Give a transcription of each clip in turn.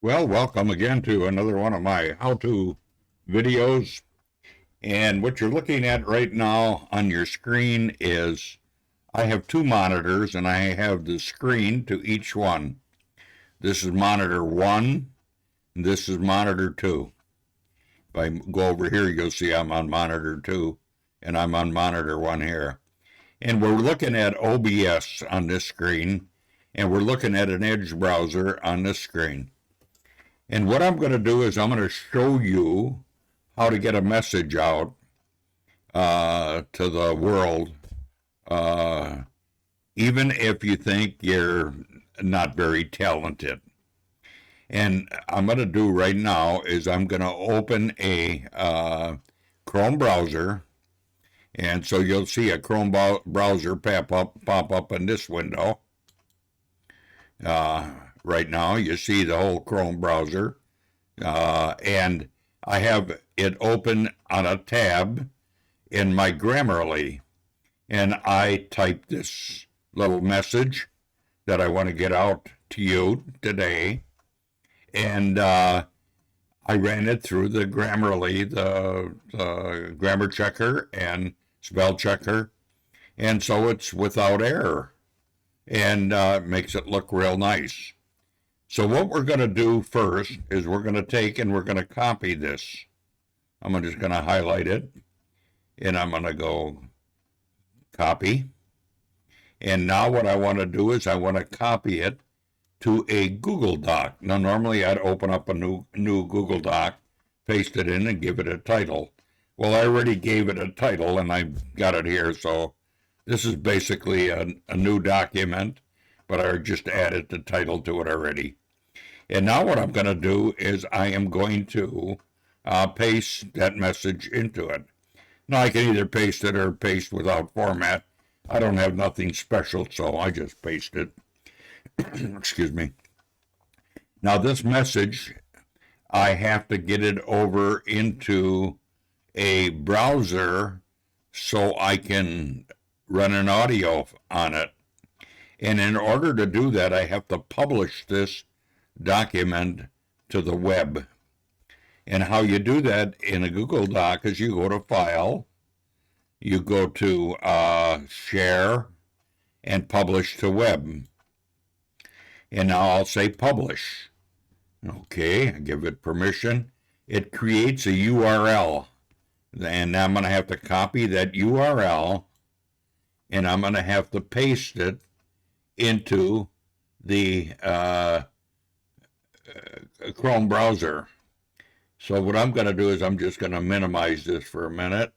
Well, welcome again to another one of my how-to videos. And what you're looking at right now on your screen is I have two monitors and I have the screen to each one. This is monitor 1, and this is monitor 2. If I go over here, you'll see I'm on monitor 2 and I'm on monitor 1 here. And we're looking at OBS on this screen, and we're looking at an Edge browser on this screen. And what I'm going to do is I'm going to show you how to get a message out to the world, even if you think you're not very talented. And I'm going to do right now is I'm going to open a Chrome browser. And so you'll see a Chrome browser pop up in this window. Right now, you see the whole Chrome browser. And I have it open on a tab in my Grammarly. And I type this little message that I want to get out to you today. And I ran it through the Grammarly, the grammar checker and spell checker. And so it's without error. And makes it look real nice. So what we're going to do first is we're going to take and we're going to copy this. I'm just going to highlight it, and I'm going to go copy. And now what I want to do is I want to copy it to a Google Doc. Now normally I'd open up a new Google Doc, paste it in, and give it a title. Well, I already gave it a title, and I got it here, so this is basically a new document, but I just added the title to it already. And now what I'm going to do is I am going to paste that message into it. Now I can either paste it or paste without format. I don't have nothing special, so I just paste it. Excuse me. Now this message, I have to get it over into a browser so I can run an audio on it. And in order to do that, I have to publish this document to the web. And how you do that in a Google Doc is you go to File, you go to Share, and Publish to Web. And now I'll say Publish. Okay, I give it permission. It creates a URL. And I'm going to have to copy that URL, and I'm going to have to paste it into the Chrome browser. So what I'm going to do is I'm just going to minimize this for a minute,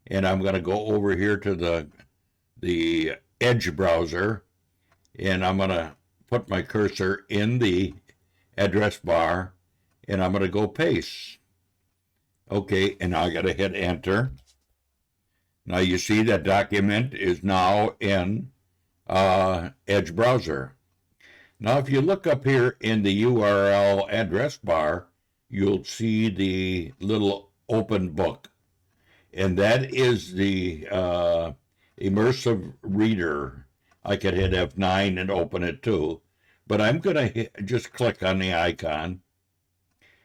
and I'm going to go over here to the Edge browser, and I'm going to put my cursor in the address bar, and I'm going to go paste. Okay, and now I got to hit enter. Now you see that document is now in Edge browser. Now if you look up here in the URL address bar, you'll see the little open book. And that is the immersive reader. I could hit F9 and open it too. But I'm going to just click on the icon.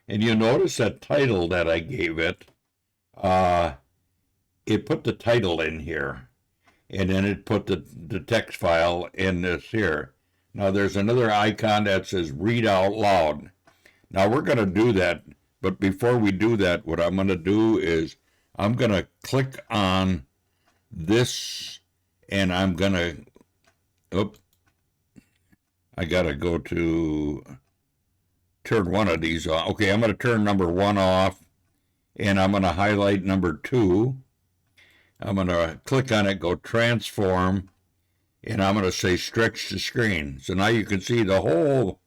And you notice that title that I gave it, it put the title in here. And then it put the text file in this here. Now there's another icon that says read out loud. Now we're going to do that, but before we do that, what I'm going to do is I'm going to click on this, and I'm going to, I got to go to turn one of these off. Okay, I'm going to turn number 1 off, and I'm going to highlight number 2. I'm going to click on it, go transform, and I'm going to say stretch the screen. So now you can see the whole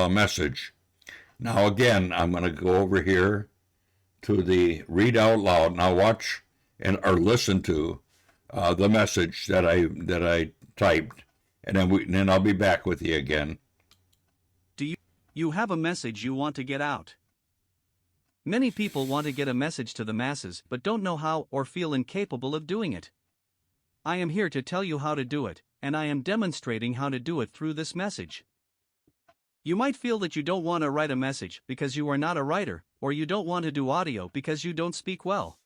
message. Now again, I'm going to go over here to the read out loud. Now watch or listen to the message that I typed, and then I'll be back with you again. You have a message you want to get out. Many people want to get a message to the masses but don't know how or feel incapable of doing it. I am here to tell you how to do it, and I am demonstrating how to do it through this message. You might feel that you don't want to write a message because you are not a writer, or you don't want to do audio because you don't speak well.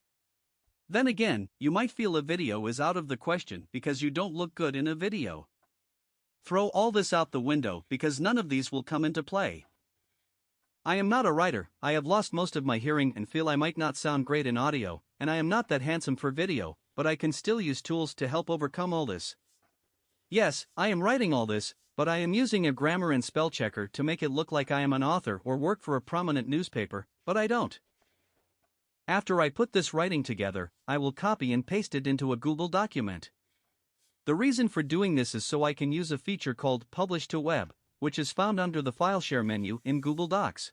Then again, you might feel a video is out of the question because you don't look good in a video. Throw all this out the window because none of these will come into play. I am not a writer, I have lost most of my hearing and feel I might not sound great in audio, and I am not that handsome for video, but I can still use tools to help overcome all this. Yes, I am writing all this, but I am using a grammar and spell checker to make it look like I am an author or work for a prominent newspaper, but I don't. After I put this writing together, I will copy and paste it into a Google document. The reason for doing this is so I can use a feature called Publish to Web, which is found under the File Share menu in Google Docs.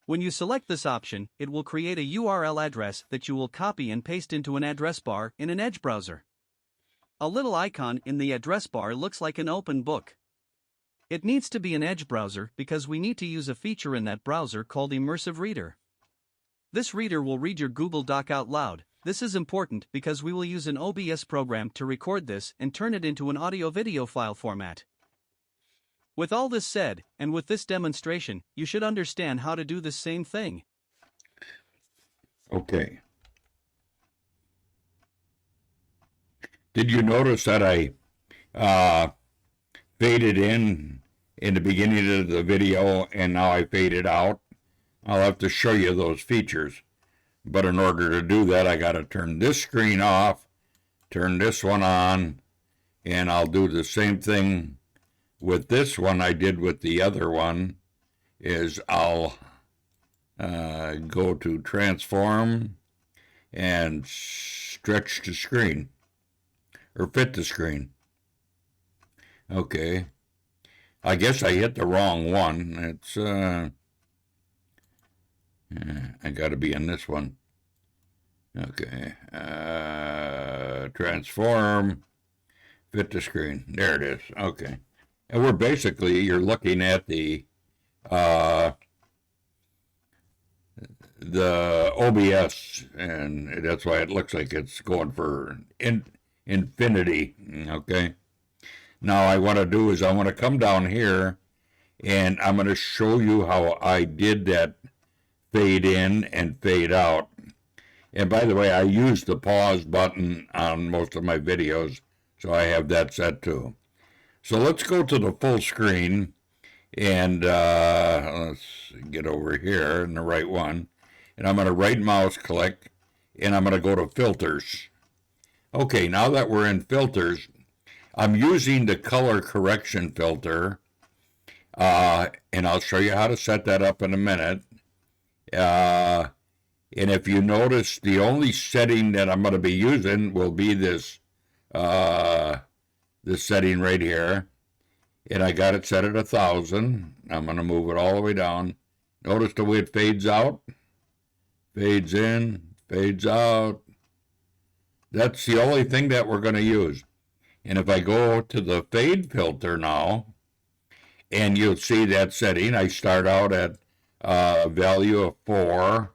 When you select this option, it will create a URL address that you will copy and paste into an address bar in an Edge browser. A little icon in the address bar looks like an open book. It needs to be an Edge browser because we need to use a feature in that browser called Immersive Reader. This reader will read your Google Doc out loud. This is important because we will use an OBS program to record this and turn it into an audio-video file format. With all this said, and with this demonstration, you should understand how to do the same thing. Okay. Did you notice that I faded in the beginning of the video and now I faded out? I'll have to show you those features. But in order to do that, I got to turn this screen off, turn this one on, and I'll do the same thing with this one I did with the other one, is I'll go to transform and stretch the screen, or fit the screen. Okay. I guess I hit the wrong one. It's, I got to be in this one. Okay. Transform, fit the screen. There it is. Okay. And we're basically, you're looking at the OBS, and that's why it looks like it's going for infinity. Okay. Now I want to do is I want to come down here, and I'm going to show you how I did that fade in and fade out. And by the way, I use the pause button on most of my videos, so I have that set too. So let's go to the full screen, and let's get over here in the right one. And I'm going to right mouse click, and I'm going to go to filters. Okay, now that we're in filters, I'm using the color correction filter, and I'll show you how to set that up in a minute. And if you notice, the only setting that I'm going to be using will be this setting right here. And I got it set at 1,000. I'm going to move it all the way down. Notice the way it fades out, fades in, fades out. That's the only thing that we're going to use. And if I go to the fade filter now, and you'll see that setting, I start out at a value of 4,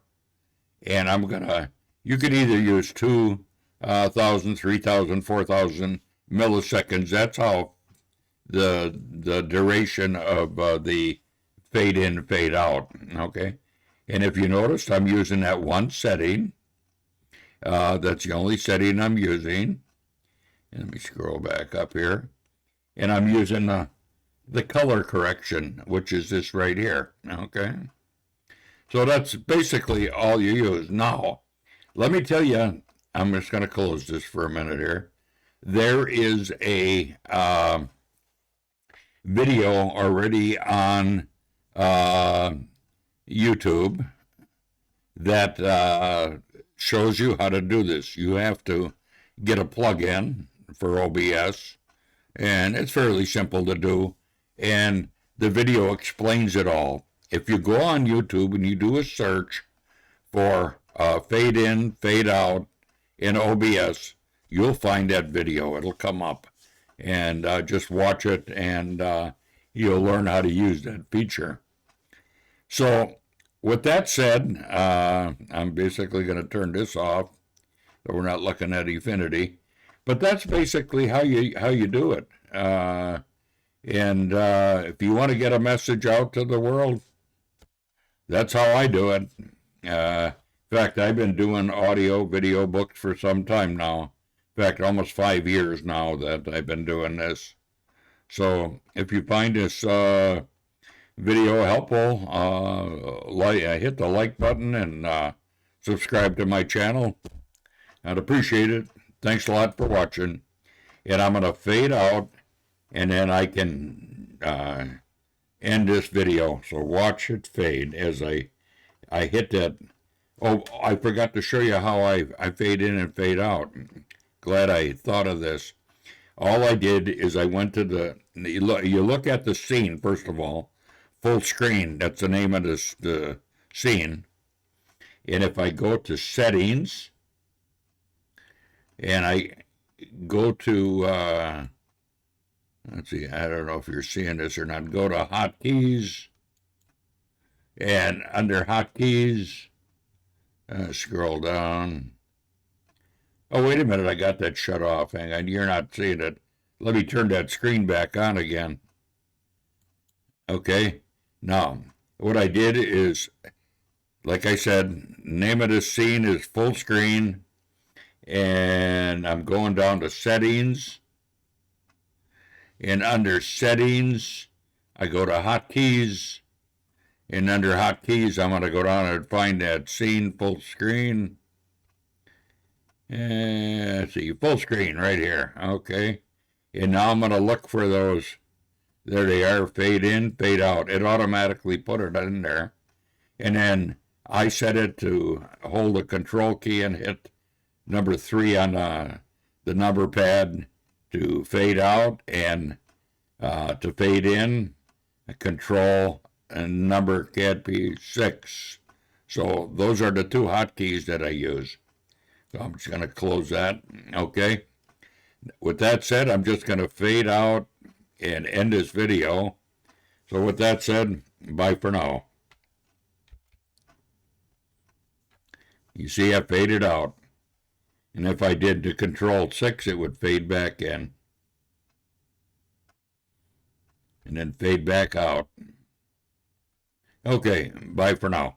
and I'm gonna, you could either use 2,000, 3,000, 4,000 milliseconds. That's how the duration of the fade in, fade out. Okay, and if you notice, I'm using that one setting. That's the only setting I'm using. And let me scroll back up here, and I'm using the color correction, which is this right here. Okay. So that's basically all you use. Now, let me tell you, I'm just going to close this for a minute here. There is a video already on YouTube that shows you how to do this. You have to get a plug-in for OBS, and it's fairly simple to do, and the video explains it all. If you go on YouTube and you do a search for fade in, fade out in OBS, you'll find that video. It'll come up, and just watch it, and you'll learn how to use that feature. So with that said, I'm basically going to turn this off, so we're not looking at infinity. But that's basically how you do it. And if you want to get a message out to the world, that's how I do it. In fact, I've been doing audio, video books for some time now. In fact, almost 5 years now that I've been doing this. So if you find this video helpful, hit the like button and subscribe to my channel. I'd appreciate it. Thanks a lot for watching. And I'm going to fade out, and then I can end this video. So watch it fade as I hit that. Oh, I forgot to show you how I fade in and fade out. Glad I thought of this. All I did is I went to you look at the scene, first of all. Full screen, that's the name of the scene. And if I go to settings, and I go to, let's see, I don't know if you're seeing this or not, go to hotkeys, and under hotkeys, scroll down. Oh, wait a minute, I got that shut off. Hang on, you're not seeing it. Let me turn that screen back on again. Okay, now, what I did is, like I said, name of the scene is full screen, and I'm going down to settings, and under settings, I go to hotkeys, and under hotkeys, I'm going to go down and find that scene full screen. And let's see, full screen right here. Okay. And now I'm going to look for those. There they are. Fade in, fade out. It automatically put it in there. And then I set it to hold the control key and hit number 3 on the number pad to fade out, and to fade in, control and number can't be 6. So those are the 2 hotkeys that I use. So I'm just going to close that. Okay. With that said, I'm just going to fade out and end this video. So with that said, bye for now. You see, I faded out. And if I did the control 6, it would fade back in. And then fade back out. Okay, bye for now.